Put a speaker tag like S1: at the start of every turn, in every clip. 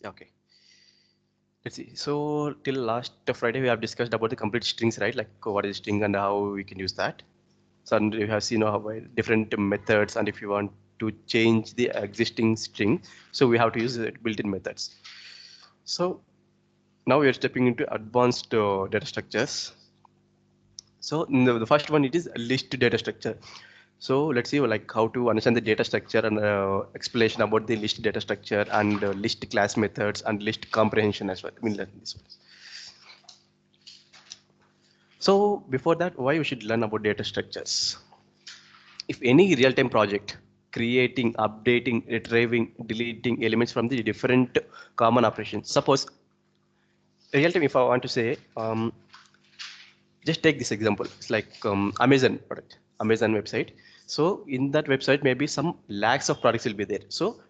S1: Okay. Let's see. So till last Friday we have discussed about the complete strings, right? Like what is string and how we can use that. So and we have seen how different methods, and if you want to change the existing string, so we have to use built-in methods. So now we are stepping into advanced data structures. So the first one it is list data structure. So let's see like how to understand the data structure and explanation about the list data structure and list class methods and list comprehension as well. We'll learn this one. So before that, why we should learn about data structures? If any real-time project creating, updating, retrieving, deleting elements from the different common operations. Suppose real-time, if I want to say, just take this example. It's like Amazon product, Amazon website. So in that website, maybe some lakhs of products will be there. So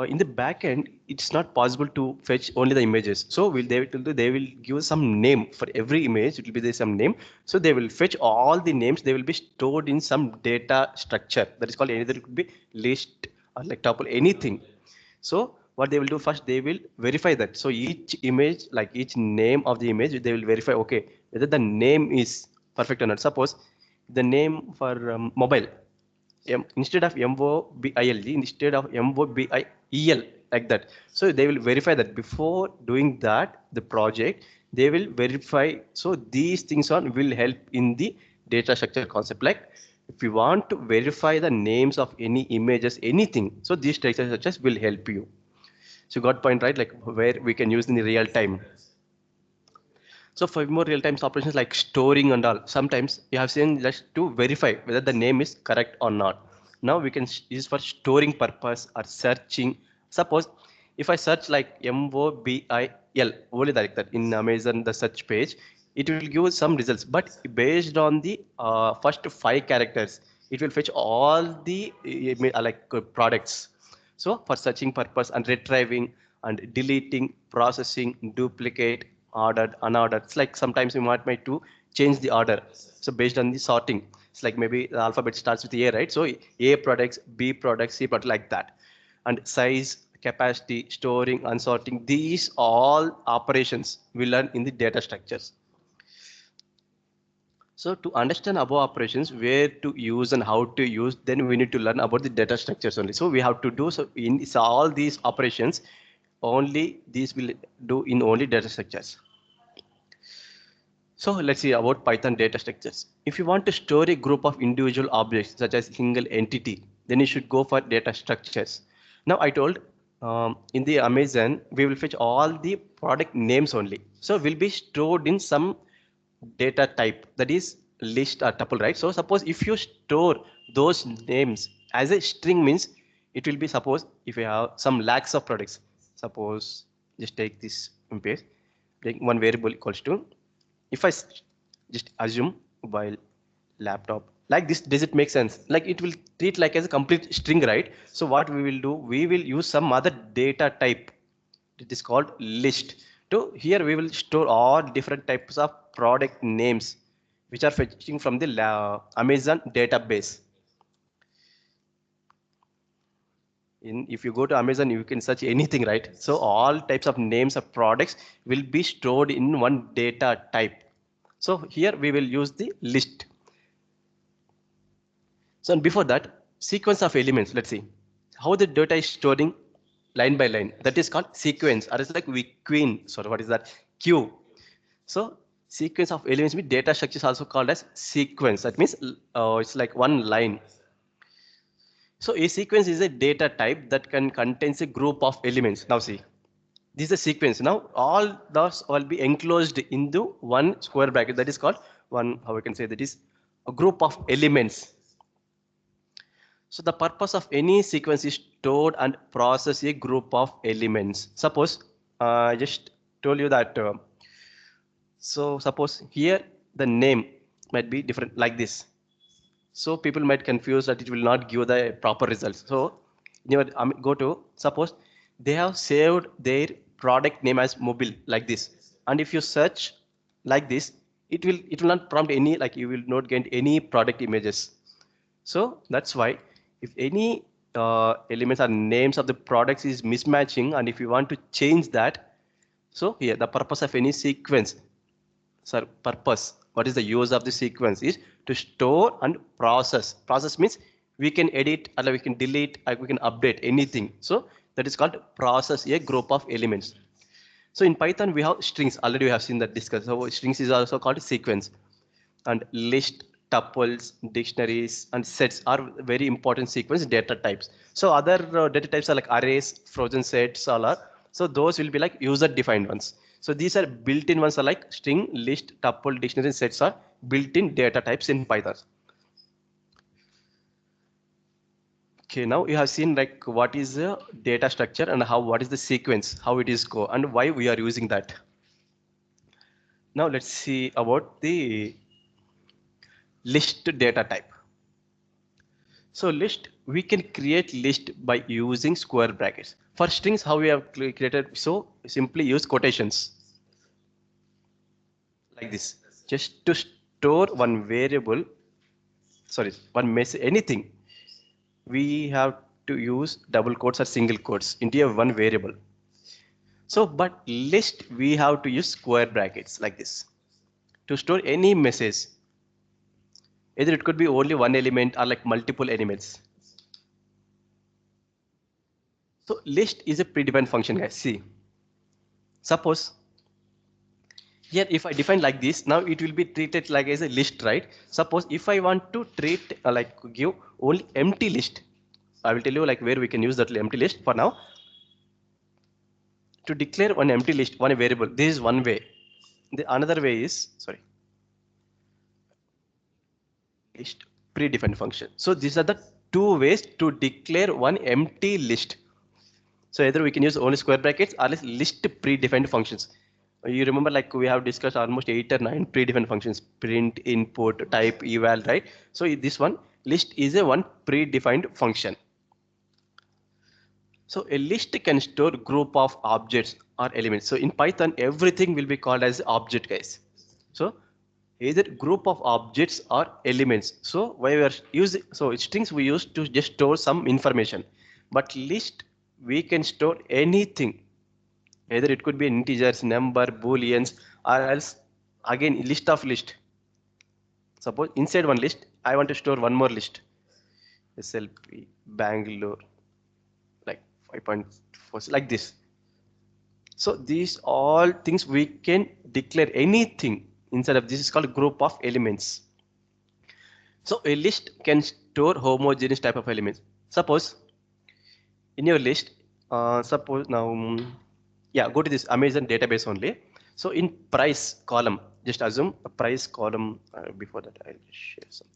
S1: in the back end, it's not possible to fetch only the images. So they will give some name for every image. It will be there some name. So they will fetch all the names. They will be stored in some data structure that is called either it could be list or like tuple anything. So what they will do first, they will verify that. So each image, like each name of the image, they will verify okay whether the name is perfect or not. Suppose the name for mobile instead of MOBILE, instead of MOBIEL, like that. So they will verify that before doing that, the project, they will verify. So these things on will help in the data structure concept. Like if you want to verify the names of any images, anything, so these data structures will help you. So you got point, right? Like where we can use in the real time. So for more real-time operations like storing and all, sometimes you have seen just to verify whether the name is correct or not. Now we can use for storing purpose or searching. Suppose if I search like MOBIL, only like that in Amazon, the search page, it will give some results. But based on the first 5 characters, it will fetch all the products. So for searching purpose and retrieving and deleting, processing, duplicate, ordered, unordered. It's like sometimes we might to change the order. So based on the sorting, it's like maybe the alphabet starts with A, right? So A products, B products, C products, like that. And size, capacity, storing, unsorting, these all operations we learn in the data structures. So to understand above operations, where to use and how to use, then we need to learn about the data structures only. So we have to do so in so all these operations, only these will do in only data structures. So let's see about Python data structures. If you want to store a group of individual objects such as single entity, then you should go for data structures. Now I told in the Amazon, we will fetch all the product names only. So will be stored in some data type that is list or tuple, right? So suppose if you store those names as a string means it will be suppose if you have some lakhs of products. Suppose just take this page, take one variable equals to if I just assume mobile laptop like this, does it make sense? Like it will treat like as a complete string, right? So what we will do, we will use some other data type. It is called list. To here we will store all different types of product names which are fetching from the Amazon database. If you go to Amazon, you can search anything, right? So all types of names of products will be stored in one data type. So here we will use the list. So and before that, sequence of elements. Let's see how the data is storing line by line. That is called sequence, or it's like we queen. So what is that? Queue. So sequence of elements with data structure is also called as sequence. That means it's like one line. So a sequence is a data type that can contains a group of elements. Now see, this is a sequence. Now all those will be enclosed into one square bracket. That is called one. How we can say that is a group of elements. So the purpose of any sequence is stored and process a group of elements. Suppose I just told you that. So suppose here the name might be different like this. So people might confuse that it will not give the proper results. So you go to suppose they have saved their product name as mobile like this, and if you search like this, it will not prompt any, like you will not get any product images. So that's why if any elements or names of the products is mismatching, and if you want to change that, so here the purpose of any sequence, sir, purpose, what is the use of the sequence is to store and process. Process means we can edit or we can delete or we can update anything. So that is called process a group of elements. So in Python we have strings. Already we have seen that discussed. So strings is also called sequence, and list, tuples, dictionaries, and sets are very important sequence data types. So other data types are like arrays, frozen sets, all are. So those will be like user-defined ones. So these are built-in ones are like string, list, tuple, dictionary, sets are built-in data types in Python. Okay, now you have seen like what is the data structure and how what is the sequence, how it is go, and why we are using that. Now let's see about the list data type. So list, we can create list by using square brackets. For strings, how we have created, so simply use quotations like this. Just to store one variable, sorry, one message, anything, we have to use double quotes or single quotes into a one variable. So, but list, we have to use square brackets like this to store any message. Either it could be only one element or like multiple elements. So list is a predefined function, guys. See, suppose here if I define like this, now it will be treated like as a list, right? Suppose if I want to treat like give only empty list, I will tell you like where we can use that empty list. For now, to declare one empty list, one variable, this is one way. The another way is, sorry, list predefined function. So these are the two ways to declare one empty list. So either we can use only square brackets or list predefined functions. You remember like we have discussed almost 8 or 9 predefined functions: print, input, type, eval, right? So this one list is a one predefined function. So a list can store group of objects or elements. So in Python, everything will be called as object, guys. So either group of objects or elements. So why we are using, so strings we use to just store some information, but list we can store anything. Either it could be integers, number, booleans, or else again list of list. Suppose inside one list, I want to store one more list. SLP Bangalore, like 5.4, like this. So these all things we can declare anything inside of this is called group of elements. So a list can store homogeneous type of elements. Suppose in your list, suppose now, yeah, go to this Amazon database only. So in price column, just assume a price column. Before that, I'll just share something.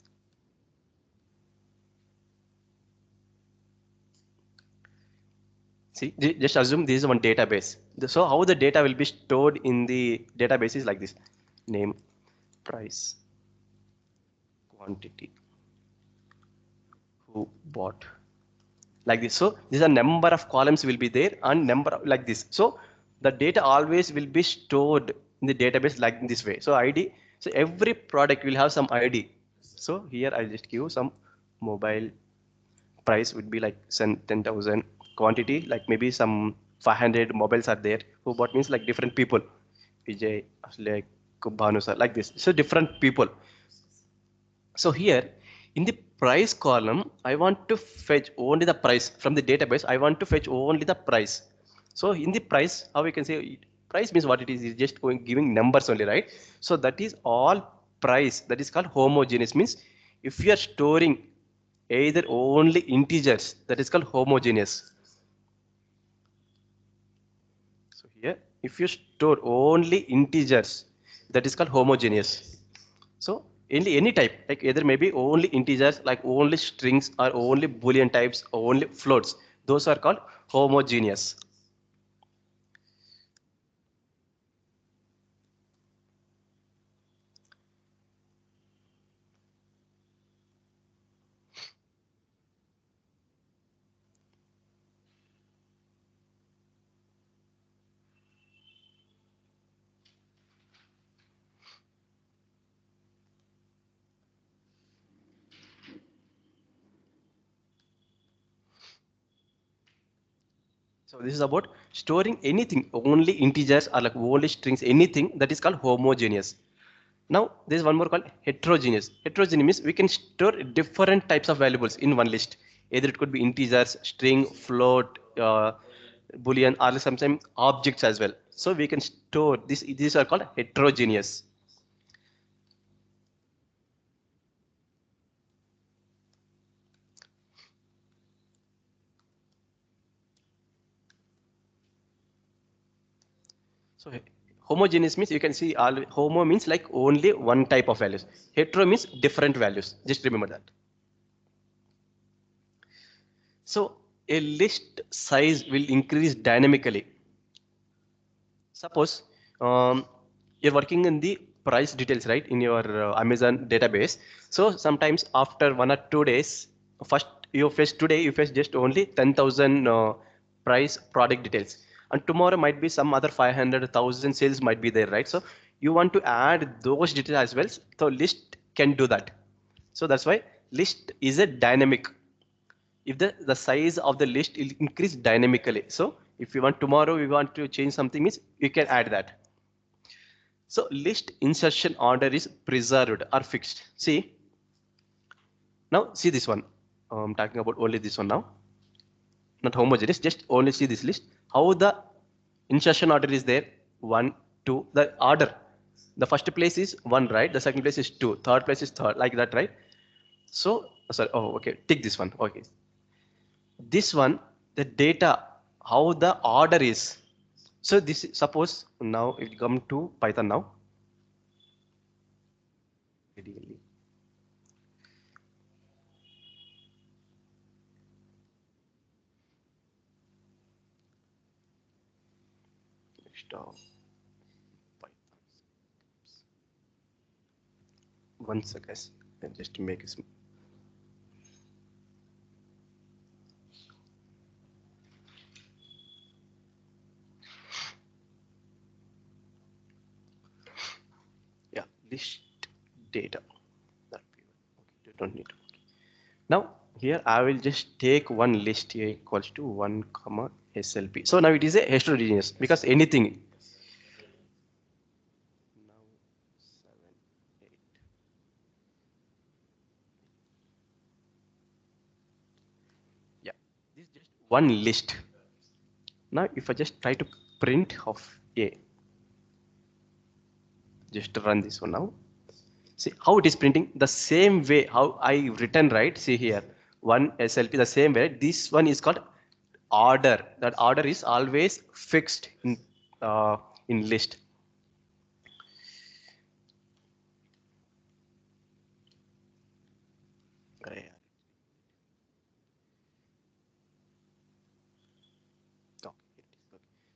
S1: See, just assume this is one database. So how the data will be stored in the database is like this: name, price, quantity, who bought, like this. So these are number of columns will be there and number of, like this. So the data always will be stored in the database like this way. So ID, so every product will have some ID. So here I'll just give some mobile, price would be like 10,000, quantity like maybe some 500 mobiles are there. Who bought means like different people. Vijay, like Bhanu sir, like this. So different people. So here in the price column, I want to fetch only the price from the database. I want to fetch only the price. So in the price, how we can say price means what it is just going giving numbers only, right? So that is all price. That is called homogeneous. Means if you are storing either only integers, that is called homogeneous. So here, if you store only integers, that is called homogeneous. So any type, like either maybe only integers, like only strings or only Boolean types, or only floats, those are called homogeneous. So this is about storing anything, only integers or like only strings, anything that is called homogeneous. Now there is one more called heterogeneous. Heterogeneous means we can store different types of variables in one list. Either it could be integers, string, float, boolean, or sometimes objects as well. So we can store this. These are called heterogeneous. So homogeneous means you can see all homo means like only one type of values. Hetero means different values. Just remember that. So a list size will increase dynamically. Suppose you're working in the price details, right, in your Amazon database. So sometimes after 1 or 2 days, first you fetch today, you fetch just only 10,000 price product details. And tomorrow might be some other 500,000 sales might be there, right? So you want to add those details as well. So list can do that. So that's why list is a dynamic. If the size of the list will increase dynamically. So if you want tomorrow, we want to change something, means you can add that. So list insertion order is preserved or fixed. See, now see this one. I'm talking about only this one now. Not homogeneous, just only see this list. How the insertion order is there? 1, 2, the order. The first place is 1, right? The second place is 2. Third place is 3rd, like that, right? So, sorry, oh, okay, take this one, okay. This one, the data, how the order is. So this, suppose now if you come to Python now. Stop. Python. One second, just to make it. Yeah, list data. That okay, you don't need to. Now here I will just take one list here equals to 1 comma SLP. So now it is a heterogeneous because anything. Now 7, 8. Yeah, this is just one list. Now if I just try to print of A, just run this one now. See how it is printing the same way how I written, right? See here, one SLP the same way. This one is called order. That order is always fixed in list.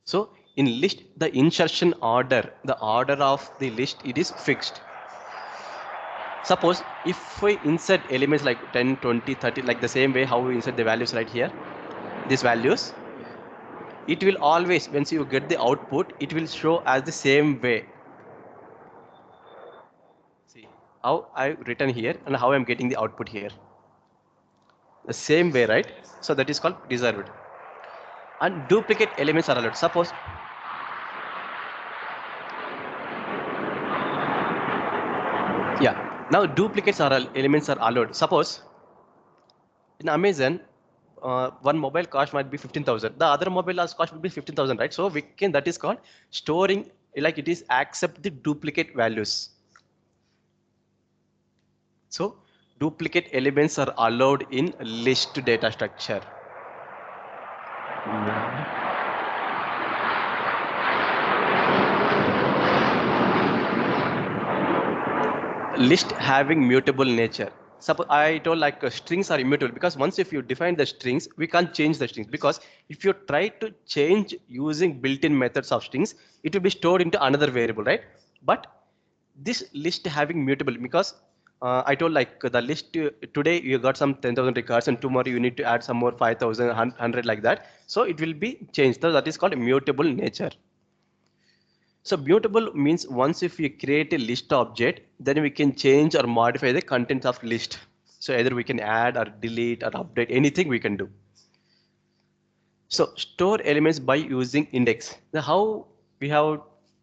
S1: So in list, the insertion order, the order of the list, it is fixed. Suppose if we insert elements like 10, 20, 30, like the same way how we insert the values right here, these values, it will always, once you get the output, it will show as the same way. See how I written here and how I'm getting the output here. The same way, right? So that is called reserved. And duplicate elements are allowed. Suppose yeah, now duplicates are elements are allowed. Suppose in Amazon, one mobile cost might be 15,000. The other mobile cost will be 15,000, right? So we can, that is called storing, like it is accept the duplicate values. So duplicate elements are allowed in list data structure. List having mutable nature. Suppose I told like strings are immutable because once if you define the strings, we can't change the strings because if you try to change using built-in methods of strings, it will be stored into another variable, right? But this list having mutable because I told like the list today you got some 10,000 records and tomorrow you need to add some more 5,000, 100 like that. So it will be changed. So that is called mutable nature. So mutable means once if we create a list object, then we can change or modify the contents of list. So either we can add or delete or update anything we can do. So store elements by using index. Now how we have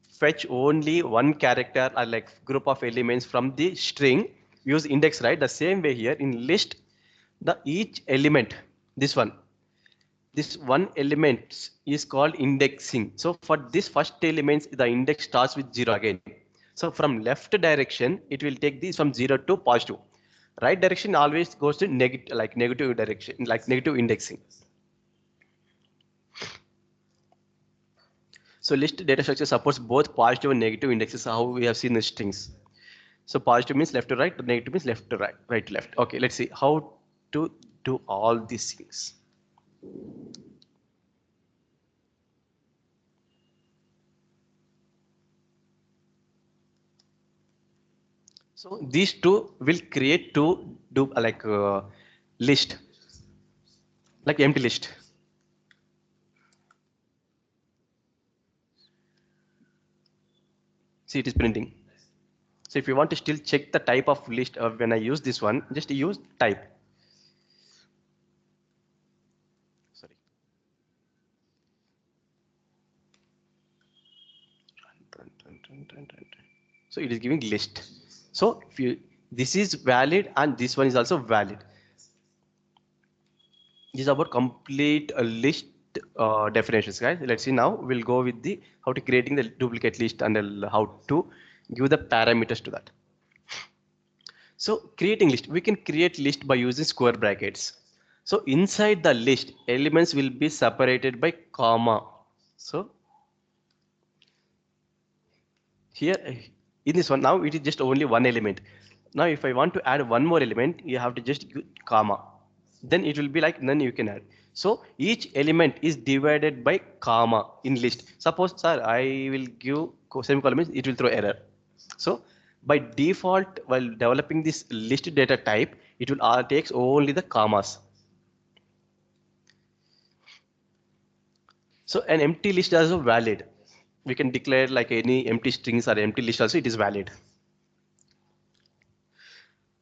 S1: fetch only one character or like group of elements from the string, use index, right? The same way here in list, the each element, this one element is called indexing. So for this first elements, the index starts with 0 again. So from left direction, it will take this from 0 to positive. Right direction always goes to negative, like negative direction, like negative indexing. So list data structure supports both positive and negative indexes, how we have seen the strings. So positive means left to right, negative means left to right, right to left. Okay, let's see how to do all these things. So these two will create two do like list, like empty list. See, it is printing. So if you want to still check the type of list when I use this one, just use type. Sorry. So it is giving list. So if you this is valid and this one is also valid. This is about complete list definitions, guys. Let's see now. We'll go with the how to creating the duplicate list and how to give the parameters to that. So creating list, we can create list by using square brackets. So inside the list, elements will be separated by comma. So here in this one, now it is just only one element. Now if I want to add one more element, you have to just give comma. Then it will be like then you can add. So each element is divided by comma in list. Suppose, sir, I will give semicolon, means it will throw error. So by default, while developing this list data type, it will takes only the commas. So an empty list is also valid. We can declare like any empty strings or empty list also, it is valid.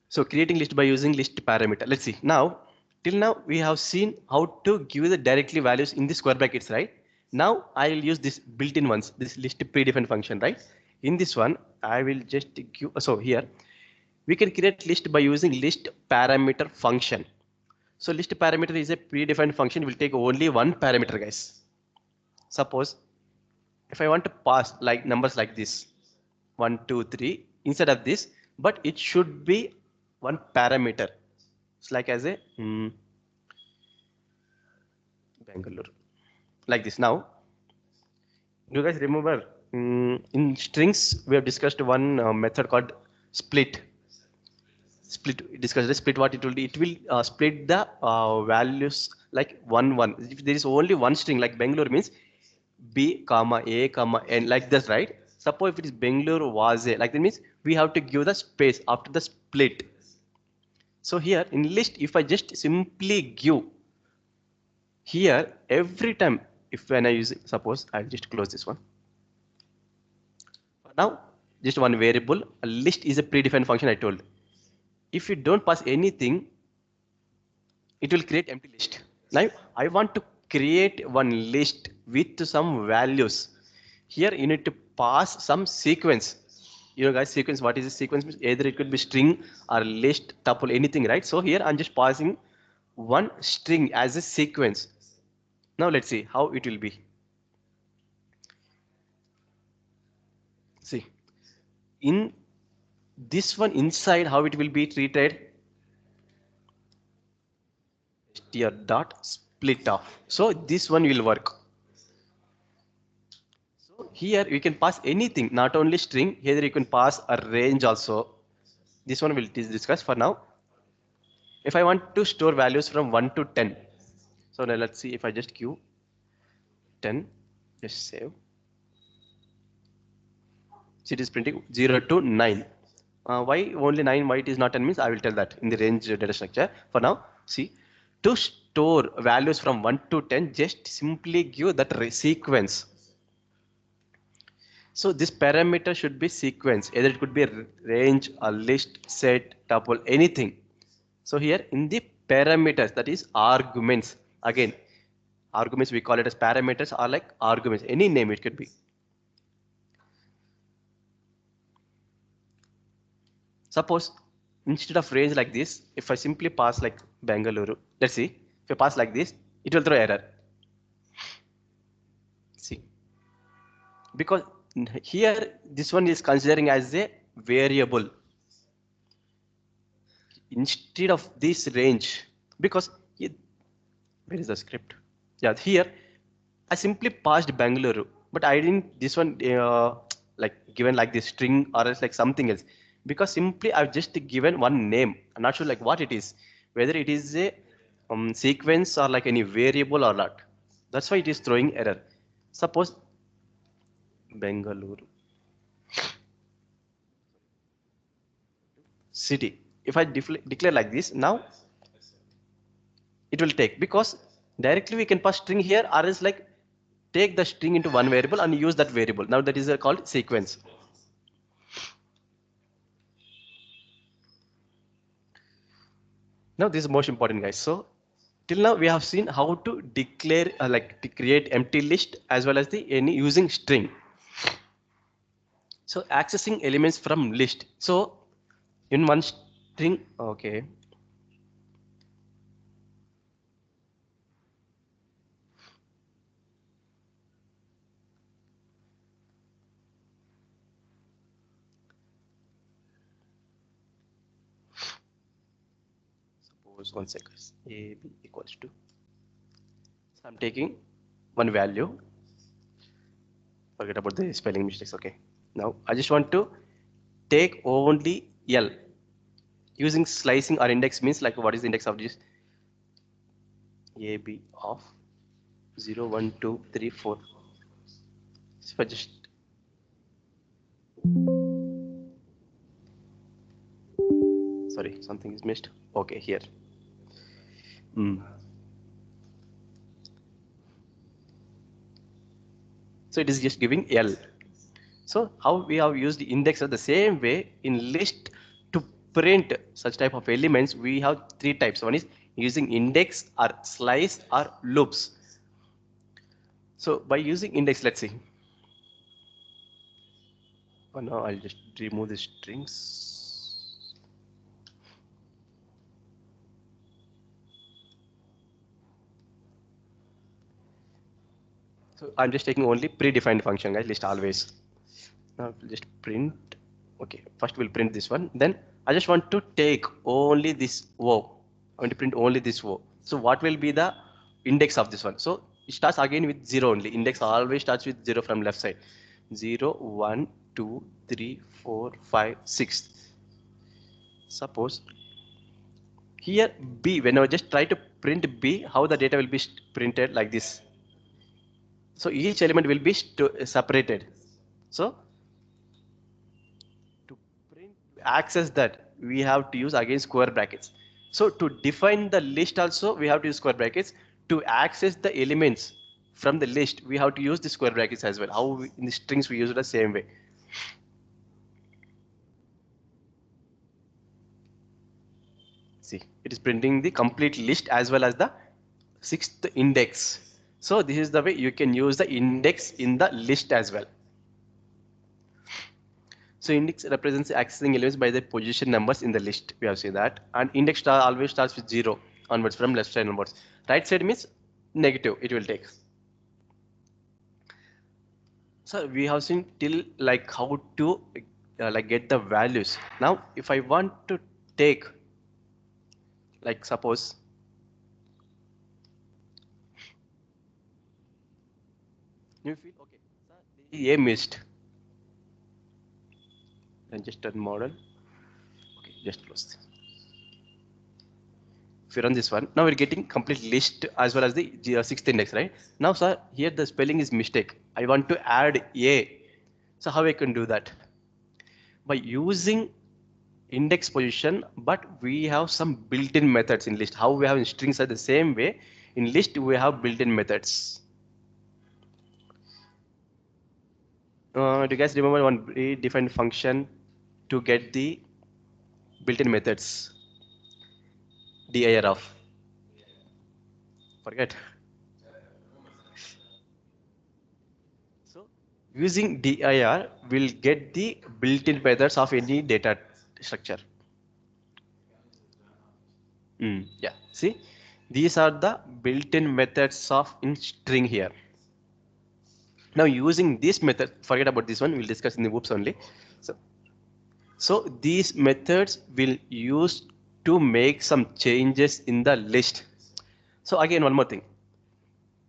S1: So creating list by using list parameter. Let's see. Now, till now we have seen how to give the directly values in the square brackets, right? Now I will use this built-in ones, this list predefined function, right? In this one, I will just give, so here, we can create list by using list parameter function. So list parameter is a predefined function, will take only one parameter, guys. Suppose if I want to pass like numbers like this, 1, 2, 3, instead of this, but it should be one parameter. It's like as a Bangalore, like this. Now, do you guys remember in strings we have discussed one method called split. Split discussed the split. What it will do? It will split the values like 1 1. If there is only one string, like Bangalore means B comma A comma N, like this, right? Suppose if it is Bangalore was a, like that means we have to give the space after the split. So here in list, if I just simply give here every time, if when I use it, suppose I'll just close this one. Now just one variable, a list is a predefined function I told. If you don't pass anything, it will create empty list. Now I want to create one list with some values. Here you need to pass some sequence. You know guys, sequence, what is a sequence? Either it could be string or list, tuple, anything, right? So here I'm just passing one string as a sequence. Now let's see how it will be. See, in this one inside, how it will be treated? Str dot split off. So this one will work. So here you can pass anything, not only string. Here you can pass a range also. This one will discuss for now. If I want to store values from 1 to 10, so now let's see if I just queue 10, just save. So it is printing 0 to 9. Why only 9? Why it is not 10 means I will tell that in the range data structure. For now, see, to store values from 1 to 10, just simply give that sequence. So this parameter should be sequence. Either it could be a range, a list, set, tuple, anything. So here in the parameters, that is arguments. Again, Arguments, we call it as parameters or like arguments, any name it could be. Suppose instead of range like this, if I simply pass like Bangalore, let's see, if I pass like this, it will throw error. See, because here this one is considering as a variable instead of this range, because where is the script? Yeah, here I simply passed Bangalore, but I didn't this one like given like this string or else like something else, because simply I've just given one name. I'm not sure like what it is, whether it is a sequence or like any variable or not. That's why it is throwing error. Suppose Bangalore city. If I declare like this, now it will take, because directly we can pass string here or else like take the string into one variable and use that variable. Now that is called sequence. Now this is most important, guys. So till now we have seen how to declare like to create empty list as well as the any using string. So accessing elements from list. So in one string, okay. Suppose 1 second. A b equals to. So I'm taking one value. Forget about the spelling mistakes. Okay. Now I just want to take only L. Using slicing or index means like what is the index of this? A b of 0, 1, 2, 3, 4. So if I just sorry, something is missed. Okay, here. Mm. So it is just giving L. So how we have used the index of the same way in list to print such type of elements, we have three types. One is using index or slice or loops. So by using index, let's see. Oh, no, I'll just remove the strings. So I'm just taking only predefined function, guys, list always. Now we'll just print. Okay, first we'll print this one. Then I just want to take only this O. I want to print only this O. So what will be the index of this one? So it starts again with 0 only. Index always starts with 0 from left side. 0, 1, 2, 3, 4, 5, 6. Suppose here B, when I just try to print B, how the data will be printed like this. So each element will be separated. So to print, to access that, we have to use again square brackets. So to define the list also, we have to use square brackets. To access the elements from the list, we have to use the square brackets as well. How in the strings we use it the same way. See, it is printing the complete list as well as the sixth index. So this is the way you can use the index in the list as well. So index represents accessing elements by the position numbers in the list. We have seen that. And index star always starts with 0 onwards from left side onwards. Right side means negative, it will take. So we have seen till like how to like get the values. Now if I want to take like suppose you feel okay, so the A missed and just turn model. Okay, just close this. If you run this one, now we're getting complete list as well as the sixth index, right? Now, sir, here the spelling is mistake. I want to add A. So how I can do that? By using index position, but we have some built-in methods in list. How we have in strings are the same way. In list, we have built-in methods. Do you guys remember one predefined function to get the built-in methods? Dir of. Forget. Using dir will get the built-in methods of any data structure. Yeah, see, these are the built-in methods of in string here. Now using this method, forget about this one, we'll discuss in the whoops only. So these methods will use to make some changes in the list. So again, one more thing.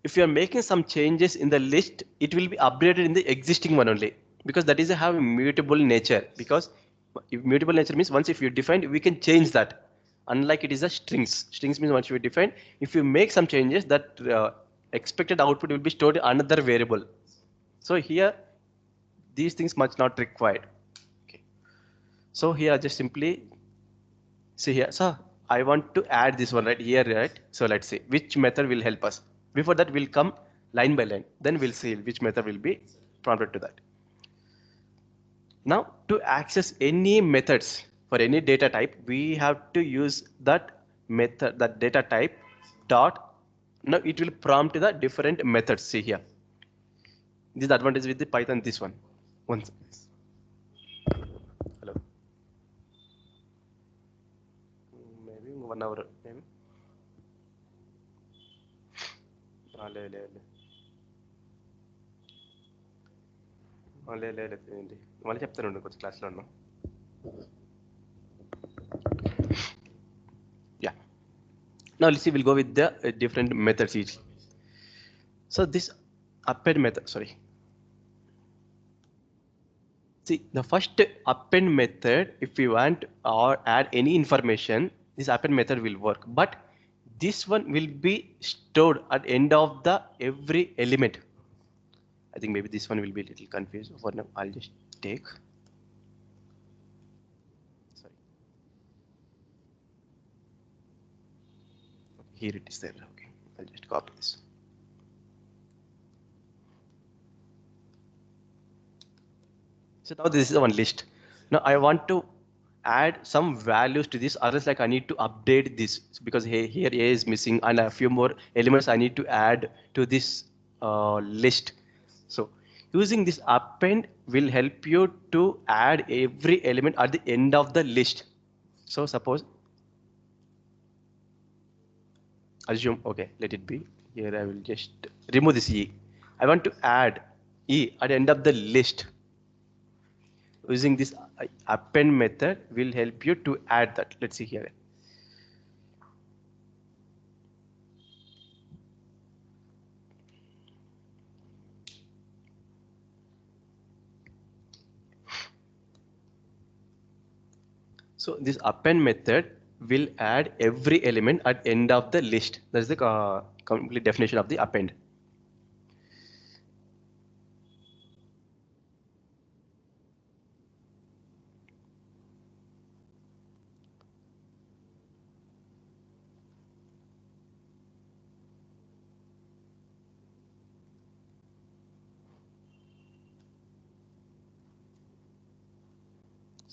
S1: If you are making some changes in the list, it will be updated in the existing one only, because that is a have a mutable nature. Because if mutable nature means once if you define, we can change that. Unlike it is a strings. Strings means once you define, if you make some changes, that expected output will be stored in another variable. So here, these things much not required. Okay. So here just simply see here. So I want to add this one right here, right? So let's see which method will help us. Before that, we'll come line by line. Then we'll see which method will be prompted to that. Now to access any methods for any data type, we have to use that method, that data type dot. Now it will prompt the different methods. See here. This is the advantage with the Python. This one. Once. Hello. Maybe 1 hour. Maybe. మళ్ళీ చెప్తాను కొంచెం క్లాస్లో ఉన్నాం. Yeah. Now let's see, we'll go with the different methods each. So this append method, sorry. See, the first append method, if we want or add any information, this append method will work. But this one will be stored at end of the every element. I think maybe this one will be a little confused. For now, I'll just take. Sorry. Here it is there. Okay, I'll just copy this. So now this is one list. Now I want to add some values to this, or else like I need to update this because hey, here A is missing and a few more elements I need to add to this list. So using this append will help you to add every element at the end of the list. So suppose, assume, okay, let it be. Here I will just remove this E. I want to add E at the end of the list. Using this append method will help you to add that. Let's see here. So this append method will add every element at end of the list. That's the complete definition of the append.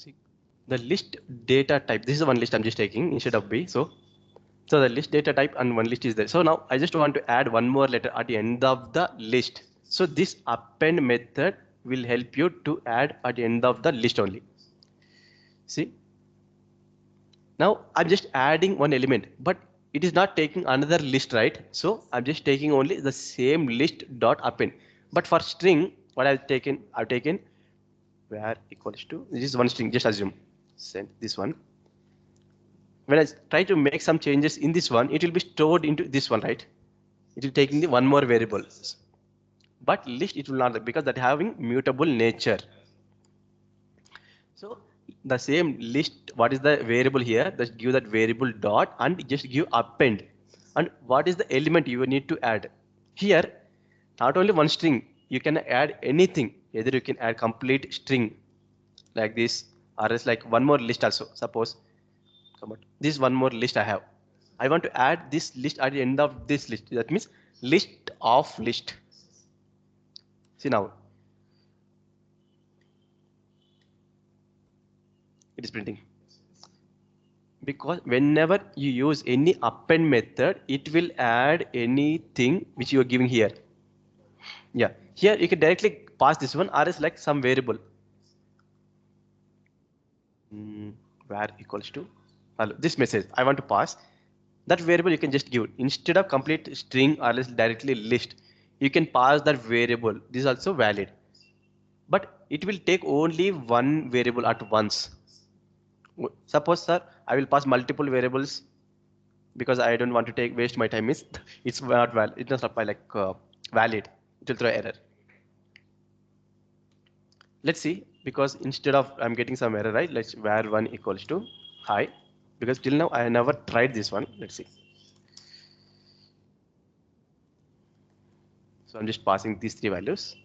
S1: See, the list data type, this is one list I'm just taking instead of B. So the list data type and one list is there. So now I just want to add one more letter at the end of the list. So this append method will help you to add at the end of the list only. See, now I'm just adding one element, but it is not taking another list, right? So I'm just taking only the same list dot append. But for string, what I've taken where equals to, this is one string, just assume, send this one. When I try to make some changes in this one, it will be stored into this one, right? It will taking the one more variable. But list it will not, because that having mutable nature. So the same list, what is the variable here? Just give that variable dot and just give append. And what is the element you need to add? Here, not only one string, you can add anything. Either you can add complete string like this, or else like one more list also. Suppose, come on, this one more list I have. I want to add this list at the end of this list. That means list of list. See now, it is printing. Because whenever you use any append method, it will add anything which you are giving here. Yeah, here you can directly pass this one, or is like some variable. Var equals to hello, this message I want to pass. That variable you can just give instead of complete string or else directly list. You can pass that variable. This is also valid, but it will take only one variable at once. Suppose, sir, I will pass multiple variables because I don't want to take waste my time. Is it's not valid. It's not valid. It will throw error. Let's see, because instead of I'm getting some error, right? Let's var1 equals to hi, because till now I never tried this one. Let's see. So I'm just passing these three values.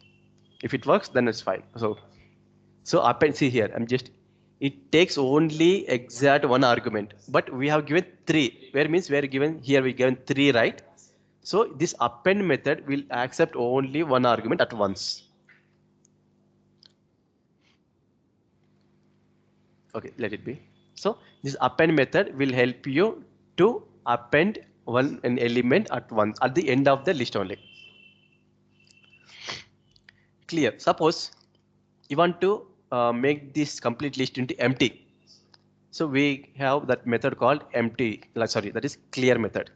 S1: If it works, then it's fine. So append, see here, it takes only exact one argument, but we have given three. Where means we are given here, we given three, right? So this append method will accept only one argument at once. Okay, let it be. So this append method will help you to append an element at once at the end of the list only. Clear. Suppose you want to make this complete list into empty. So we have that method called empty. Sorry, that is clear method.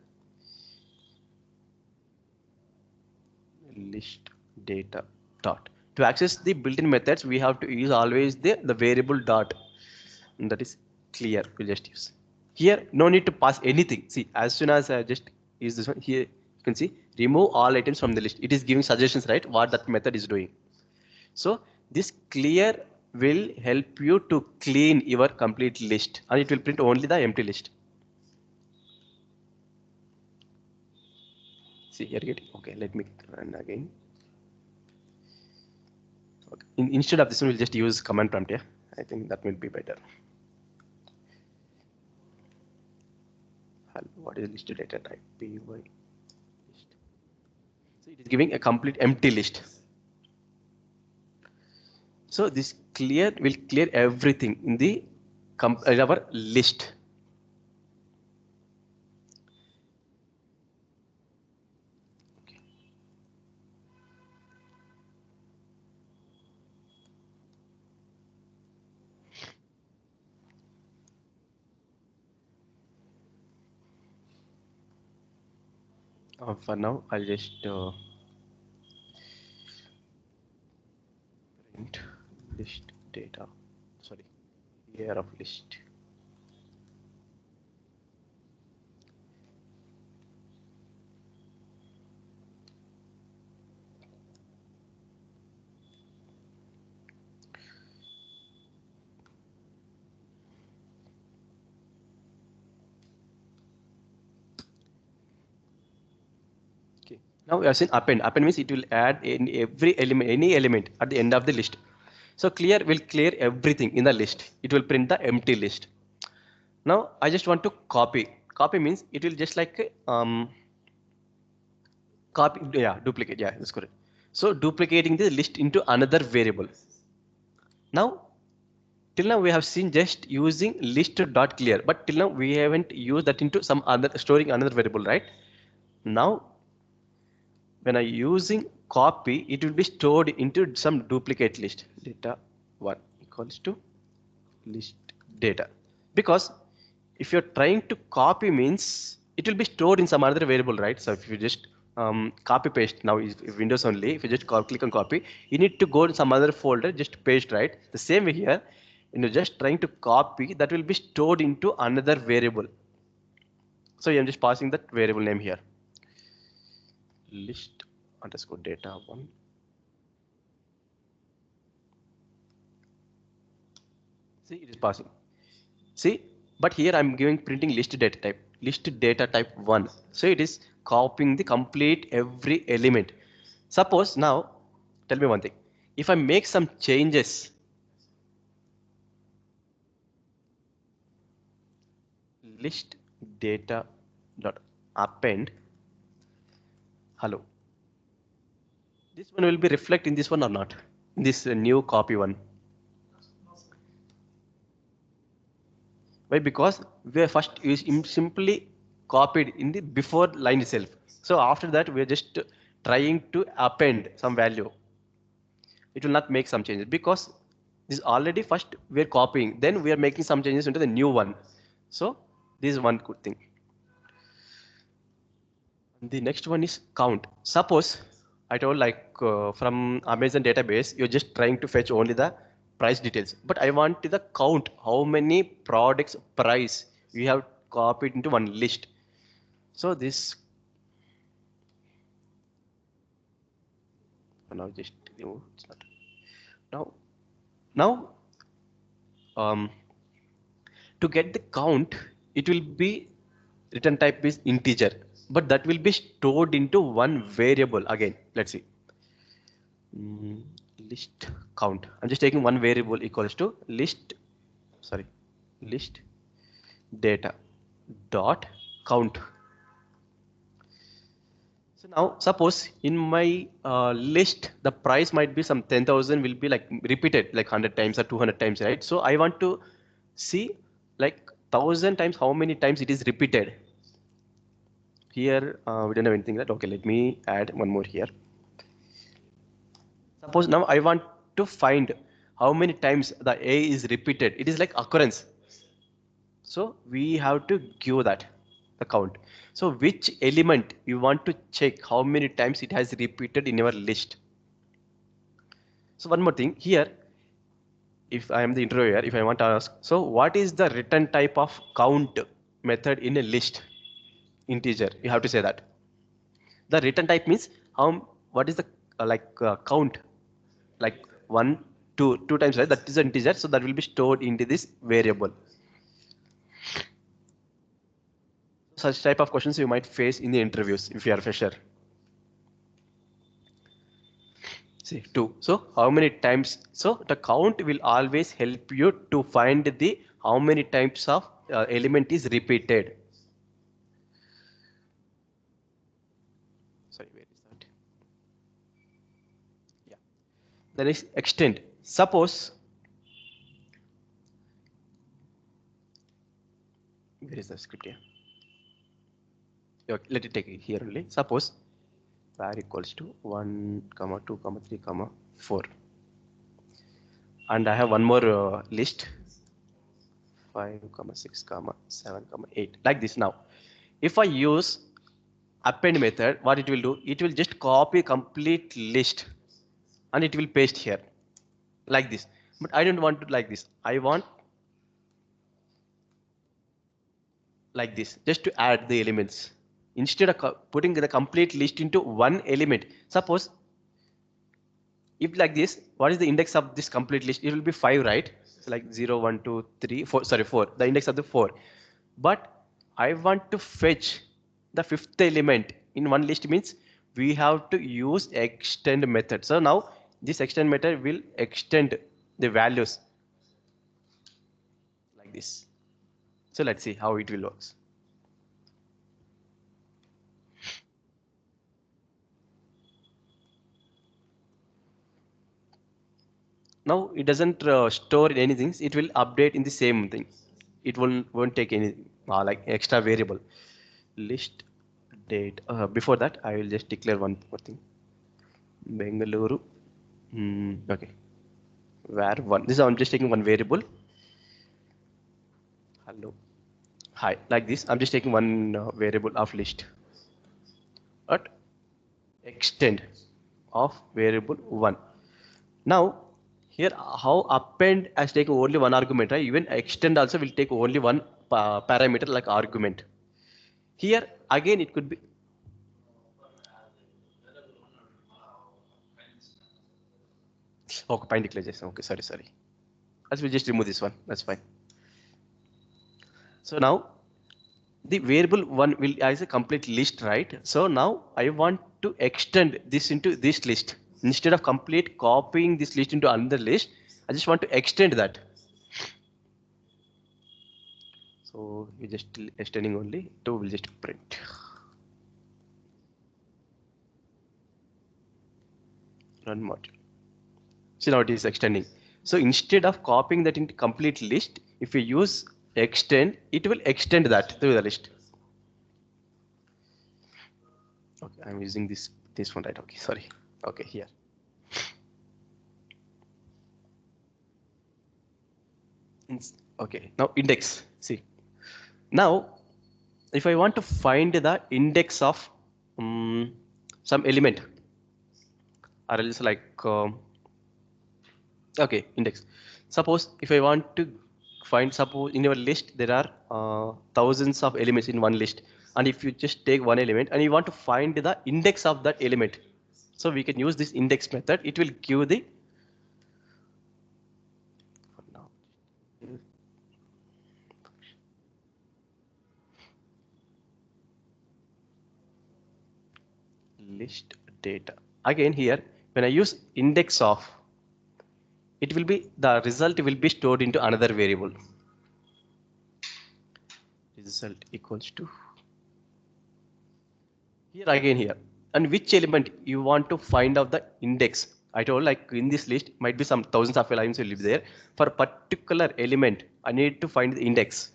S1: List data dot. To access the built-in methods, we have to use always the variable dot. And that is clear. We'll just use. Here, no need to pass anything. See, as soon as I just use this one, here you can see remove all items from the list. It is giving suggestions, right? What that method is doing. So this clear will help you to clean your complete list, and it will print only the empty list. See here, okay, let me run again. Okay. Instead of this one, we'll just use command prompt here. I think that will be better. What is list data type? Py list. So it is giving a complete empty list. So this clear will clear everything in the our list. For now, I'll just print list data. Sorry, year of list. Okay. Now we have seen append. Append means it will add in every element, any element at the end of the list. So clear will clear everything in the list. It will print the empty list. Now I just want to copy. Copy means it will just like copy. Yeah, duplicate. Yeah, that's correct. So duplicating the list into another variable. Now, till now we have seen just using list.clear, but till now we haven't used that into some other storing another variable, right? Now, when I using copy, it will be stored into some duplicate list. Data 1 equals to list data. Because if you're trying to copy means it will be stored in some other variable, right? So if you just copy paste now is Windows only, if you just click on copy, you need to go to some other folder, just paste, right? The same way here, when you're just trying to copy, that will be stored into another variable. So I'm just passing that variable name here. List underscore data 1. See, it is passing. See, but here I'm giving printing list data type 1. So it is copying the complete every element. Suppose now, tell me one thing. If I make some changes, list data dot append hello. This one will be reflect in this one or not? In this new copy one. Why? Because we are first simply copied in the before line itself. So after that we are just trying to append some value. it will not make some changes because this already first we are copying, then we are making some changes into the new one. So this is one good thing. The next one is count. Suppose I told like from Amazon database, you're just trying to fetch only the price details, but I want the count, how many products price we have copied into one list. So this now just remove. It's not. Now um, to get the count, it will be return type is integer, but that will be stored into one variable again. Let's see. Mm, list count. I'm just taking one variable equals to list, sorry, list data dot count. So now suppose in my list, the price might be some 10,000 will be like repeated like 100 times or 200 times, right? So I want to see like 1,000 times how many times it is repeated. Here we don't have anything that, okay, let me add one more here. Suppose now I want to find how many times the A is repeated. It is like occurrence. So we have to give that the count. So which element you want to check how many times it has repeated in your list. So one more thing here, if I am the interviewer, if I want to ask, so what is the return type of count method in a list? Integer. You have to say that. The return type means what is the count, like one, two times, right? That is an integer, so that will be stored into this variable. Such type of questions you might face in the interviews if you are a fresher. See, 2. So how many times? So the count will always help you to find the how many types of element is repeated. Sorry, where is that? Yeah. Then is extend. Suppose, where is the script here? Okay, let it take it here only. Suppose var equals to 1, 2, 3, 4. And I have one more list, 5, 6, 7, 8, like this. Now, if I use append method, what it will do, it will just copy complete list and it will paste here like this. But I don't want to like this. I want like this, just to add the elements. Instead of putting the complete list into one element, suppose if like this, what is the index of this complete list? It will be 5, right? So like 0, 1, 2, 3, 4, sorry, 4, the index of the 4. But I want to fetch the fifth element in one list, means we have to use extend method. So now this extend method will extend the values like this. So let's see how it will works. Now it doesn't store anything. It will update in the same thing. It won't take any like extra variable. List date. Before that, I will just declare one more thing. Bengaluru. Okay. Var one. This is I'm just taking one variable. Hello. Hi. Like this, I'm just taking one variable of list. But extend of variable one. Now here how append has taken only one argument, right? Even extend also will take only one parameter like argument. Here again it could be okay, find declaration. Okay, sorry. As we just remove this one. That's fine. So now the variable one will as a complete list, right? So now I want to extend this into this list. Instead of complete copying this list into another list, I just want to extend that. So we just extending only, 2 will just print. Run module. See now it is extending. So instead of copying that into complete list, if we use extend, it will extend that through the list. Okay, I'm using this one, right? Okay, sorry. Okay, here. Okay, now index. See, now if I want to find the index of some element, or else like okay, index. Suppose if I want to find, suppose in your list there are thousands of elements in one list, and if you just take one element and you want to find the index of that element, so we can use this index method. It will give the list data. Again here, when I use index of, it will be the result will be stored into another variable. Result equals to here again here, and which element you want to find out the index. I told like in this list might be some thousands of elements will be there. For a particular element, I need to find the index.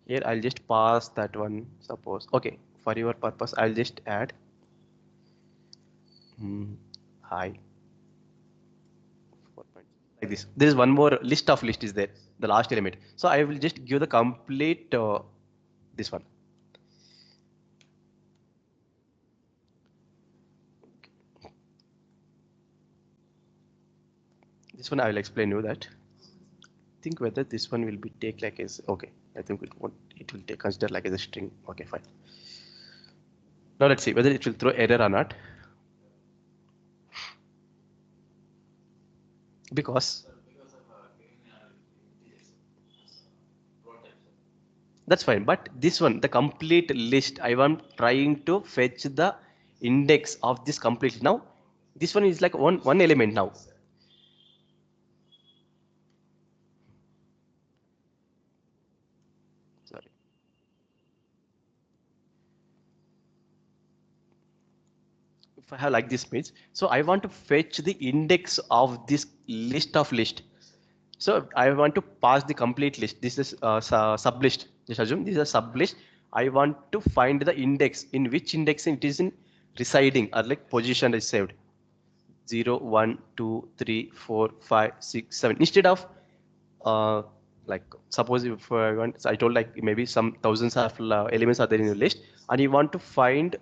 S1: Here I'll just pass that one. Suppose okay, for your purpose I'll just add hi 4 like this. There is one more list of list is there, the last element. So I will just give the complete this one. This one I will explain you that. Think whether this one will be take like as okay. I think it will take consider like as a string. Okay, fine. Now let's see whether it will throw error or not. Because that's fine. But this one, the complete list, I am trying to fetch the index of this complete. Now, this one is like one element now. Sorry. If I have like this means, so I want to fetch the index of this list of list. So I want to pass the complete list. This is sub list. Just assume this is a sub list. I want to find the index, in which index it is in residing, or like position is saved. 0, 1, 2, 3, 4, 5, 6, 7. Instead of uh, like suppose if I want, I told like maybe some thousands of elements are there in your list, and you want to find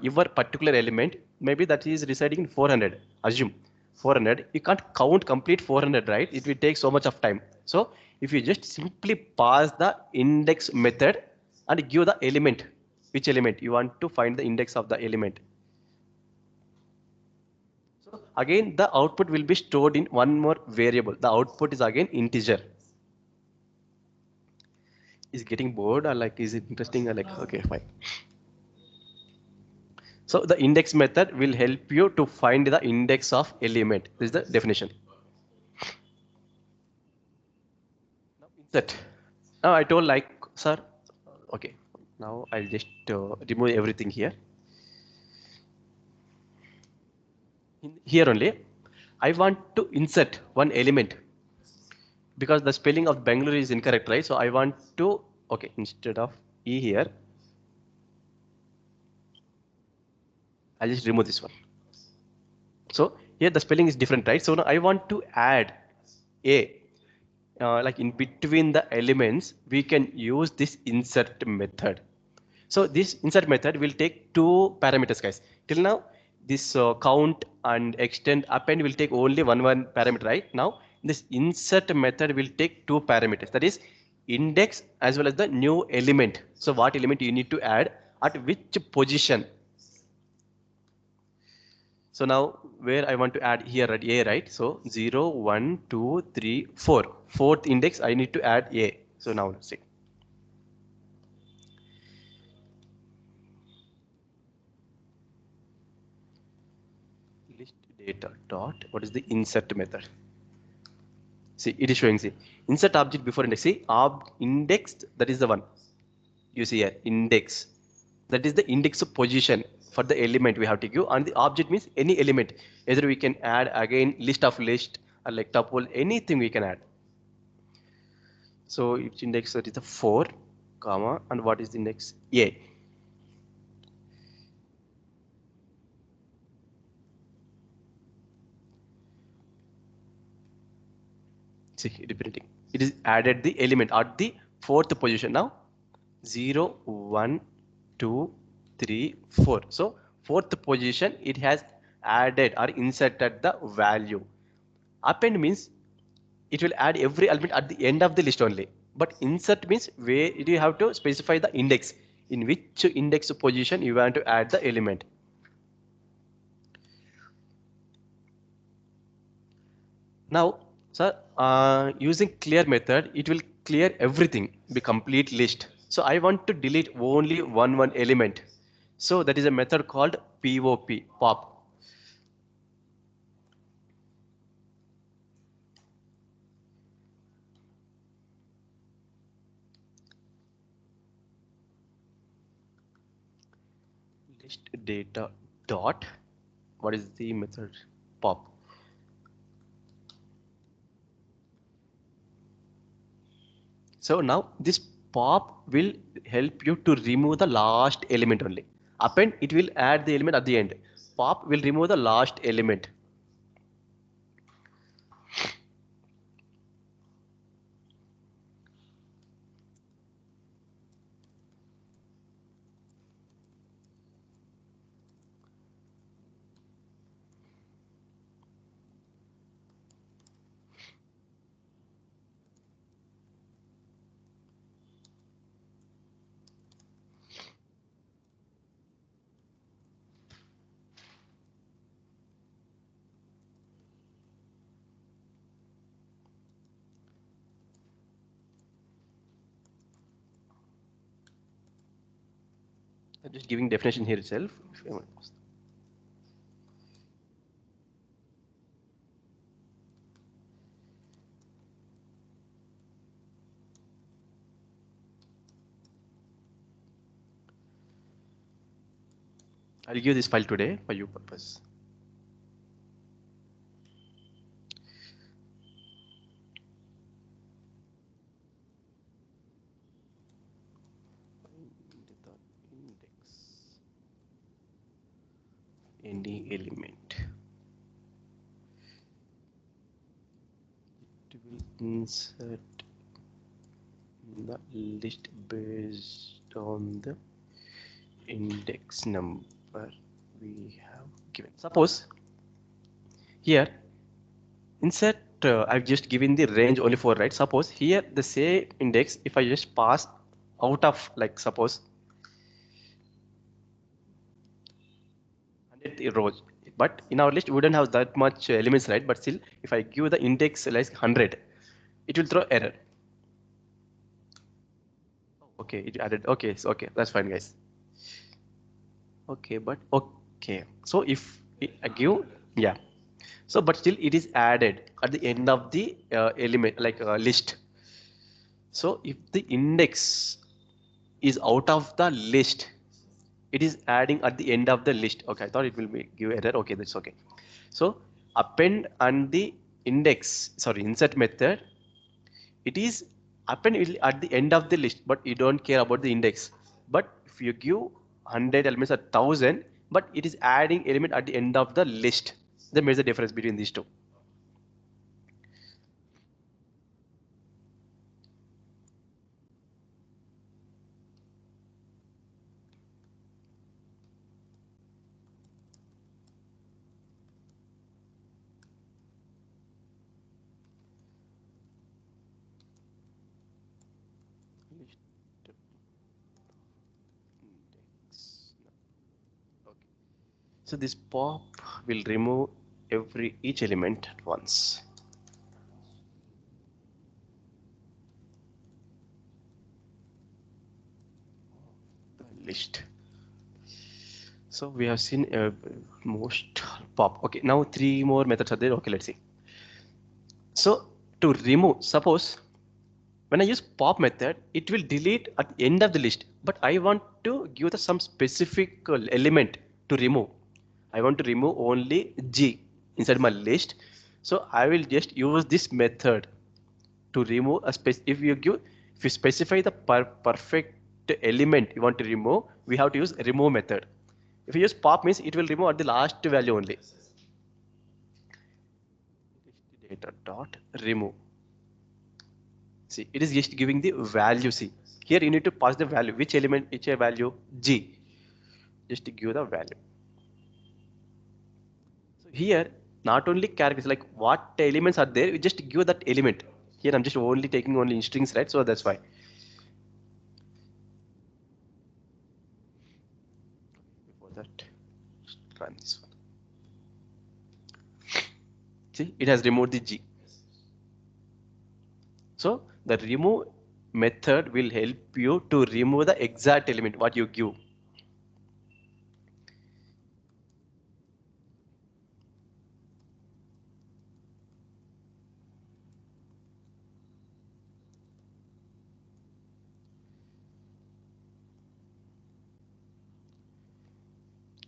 S1: your particular element, maybe that is residing in 400. Assume 400. You can't count complete 400, right? It will take so much of time. So if you just simply pass the index method and give the element, which element you want to find the index of the element. So again, the output will be stored in one more variable. The output is again integer. Is getting bored or like is it interesting or like okay fine. So the index method will help you to find the index of element. This is the definition. Now insert. Now I told like sir, okay. Now I'll just remove everything here. Here only, I want to insert one element because the spelling of Bangalore is incorrect, right? So I want to okay instead of E here, I'll just remove this one. So here the spelling is different, right? So now I want to add a like in between the elements, we can use this insert method. So this insert method will take two parameters, guys. Till now, this count and extend append will take only one parameter, right? Now this insert method will take two parameters. That is index as well as the new element. So what element you need to add at which position. So now where I want to add here at A, right? So 0, 1, 2, 3, 4. Fourth index, I need to add A. So now let's see. List data dot, what is the insert method? See, it is showing, see, insert object before index. See, indexed, that is the one. You see here, index. That is the index of position for the element we have to give. And the object means any element. Either we can add again list of list or like tuple, anything we can add. So its index that is the 4, comma, and what is the index? A. See, it is printing. It is added the element at the fourth position now. 0, 1, 2, 3, 4. So fourth position it has added or inserted the value. Append means it will add every element at the end of the list only. But insert means where you have to specify the index, in which index position you want to add the element. Now, sir, using clear method, it will clear everything, the complete list. So I want to delete only one element. So that is a method called pop. List data dot. What is the method? Pop. So now this pop will help you to remove the last element only. Append, it will add the element at the end. Pop will remove the last element. I'm just giving definition here itself. I'll give this file today for your purpose. Any element. It will insert the list based on the index number we have given. Suppose here insert I've just given the range only for right. Suppose here the same index, if I just pass out of, like, suppose 100 rows, but in our list we don't have that much elements, right? But still, if I give the index like 100, it will throw error. Okay, it added. Okay, so okay, that's fine, guys. Okay, but okay. So if I give, yeah. So, but still it is added at the end of the element, like list. So if the index is out of the list, it is adding at the end of the list. Okay, I thought it will give error. Okay, that's okay. So append and the index, sorry, insert method, it is append at the end of the list, but you don't care about the index. But if you give 100 elements at 1000, but it is adding element at the end of the list, that makes the difference between these two. So this pop will remove each element at once. The list. So we have seen most pop. Okay, now 3 more methods are there. Okay, let's see. So to remove, suppose when I use pop method, it will delete at the end of the list, but I want to give the some specific element to remove. I want to remove only G inside my list. So I will just use this method to remove a space. If you specify the perfect element you want to remove, we have to use remove method. If you use pop means it will remove at the last value only. Data dot remove. See, it is just giving the value. See, here you need to pass the value. Which element, which a value? G. Just to give the value. So here, not only characters, like what elements are there, you just give that element. Here I'm just only taking only strings, right? So that's why. Before that, just run this one. See, it has removed the G. So the remove method will help you to remove the exact element what you give.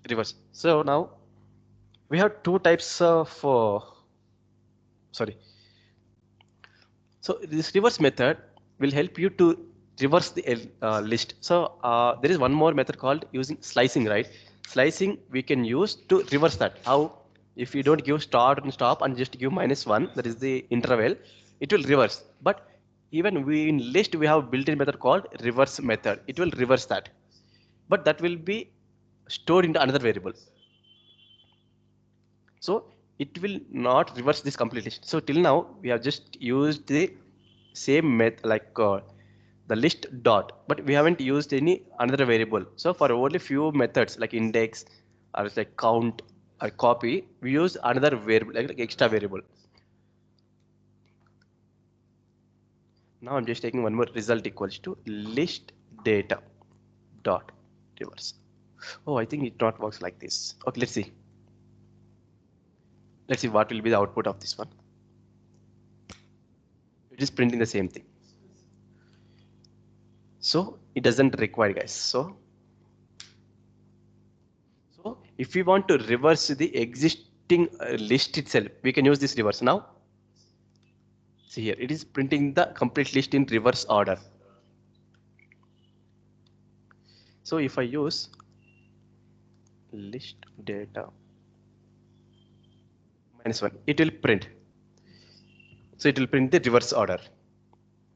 S1: Reverse. So now we have two types of sorry. So this reverse method will help you to reverse the list. So there is one more method called using slicing, right? Slicing we can use to reverse that. How? If you don't give start and stop and just give -1, that is the interval, it will reverse. But even we in list we have built-in method called reverse method. It will reverse that, but that will be stored into another variable. So it will not reverse this completely. So till now we have just used the same method like the list dot, but we haven't used any another variable. So for only few methods like index or like count or copy, we use another variable like extra variable. Now I'm just taking one more result equals to list data dot reverse. Oh, I think it not works like this. Okay, let's see. Let's see what will be the output of this one. It is printing the same thing. So it doesn't require, guys. So if we want to reverse the existing list itself, we can use this reverse. Now see here, it is printing the complete list in reverse order. So if I use list data -1, it will print. So it will print the reverse order.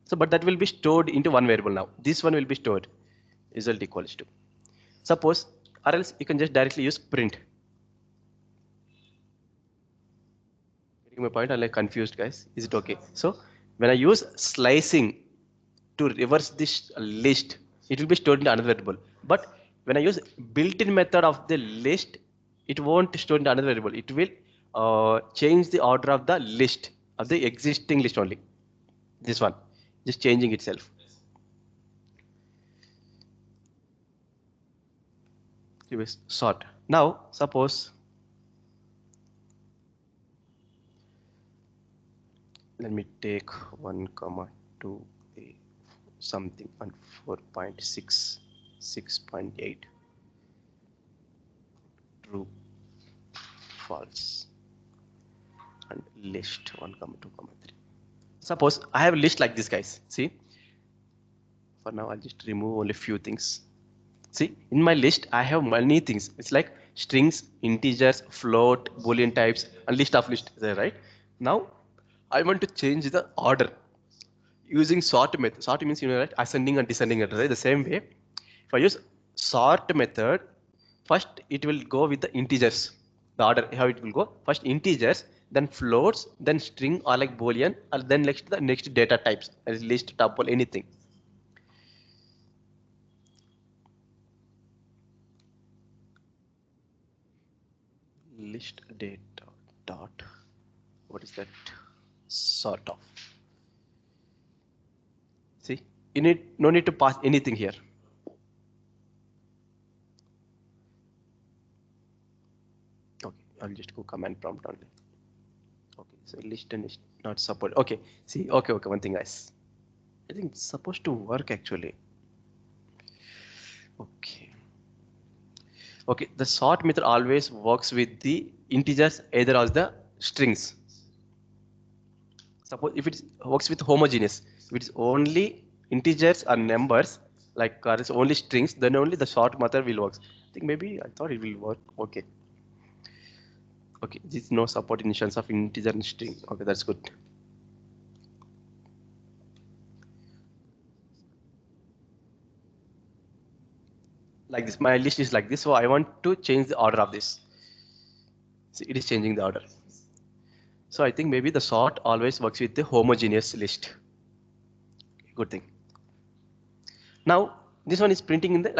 S1: So but that will be stored into one variable now. This one will be stored. Result equals to. Suppose, or else you can just directly use print. Getting my point? I'm like confused, guys. Is it okay? So when I use slicing to reverse this list, it will be stored in another variable. But when I use built-in method of the list, it won't store in another variable. It will change the order of the list of the existing list only. This one, just changing itself. It was sort. Now suppose let me take 1 comma 2 a something and 4.6 6.8 true false and list 1 comma 2 comma 3. Suppose I have a list like this, guys. See, for now I'll just remove only few things. See, in my list I have many things. It's like strings, integers, float, boolean types, and list of list there, right? Now I want to change the order using sort method. Sort means, you know, right, ascending and descending order, right? The same way, if I use sort method, first it will go with the integers. The order how it will go: first integers, then floats, then string or like boolean, and then next the next data types, as list, tuple, anything. List data dot, what is that? Sort of. See, you need no need to pass anything here. Okay, I'll just go command prompt only. Okay, so list and is not support. Okay, see, okay, one thing, guys. I think it's supposed to work actually. Okay. Okay, the sort method always works with the integers either as the strings. Suppose if it works with homogeneous, if it's only integers or numbers, like it's only strings, then only the sort method will work. I think maybe I thought it will work. Okay. Okay, this is no support instance of integer and string. Okay, that's good. like this. My list is like this. So I want to change the order of this. So it is changing the order. So I think maybe the sort always works with the homogeneous list. Good thing. Now this one is printing in the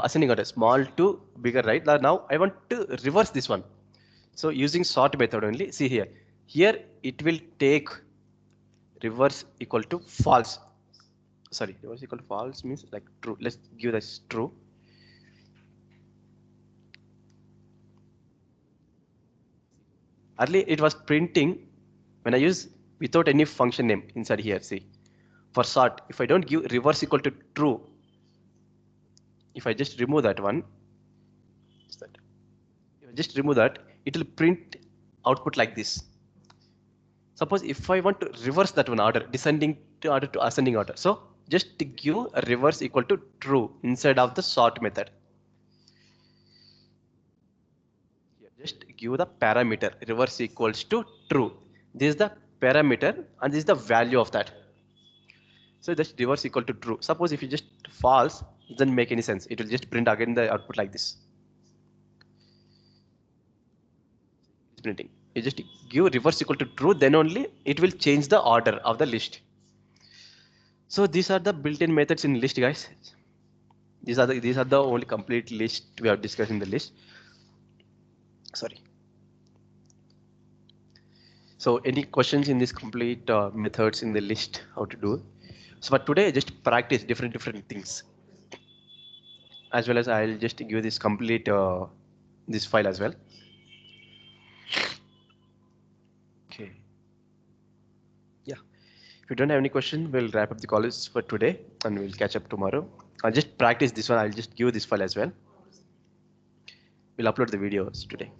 S1: ascending order, small to bigger, right? Now I want to reverse this one. So using sort method only, see here. Here it will take reverse equal to false. Sorry, reverse equal to false means like true. Let's give this true. Earlier it was printing when I use without any function name inside here. See, for sort, if I don't give reverse equal to true, if I just remove that one, if I just remove that, it will print output like this. Suppose if I want to reverse that one order, descending to order to ascending order, so just give a reverse equal to true inside of the sort method. Just give the parameter reverse equals to true. This is the parameter and this is the value of that. So just reverse equal to true. Suppose if you just false, it doesn't make any sense. It will just print again the output like this. It's printing. You just give reverse equal to true, then only it will change the order of the list. So these are the built-in methods in list, guys. These are the only complete list we have discussed in the list. Sorry. So any questions in this complete methods in the list, how to do? So for today, just practice different things. As well as I'll just give this complete this file as well. Okay. Yeah. If you don't have any question, we'll wrap up the college for today and we'll catch up tomorrow. I'll just practice this one. I'll just give this file as well. We'll upload the videos today.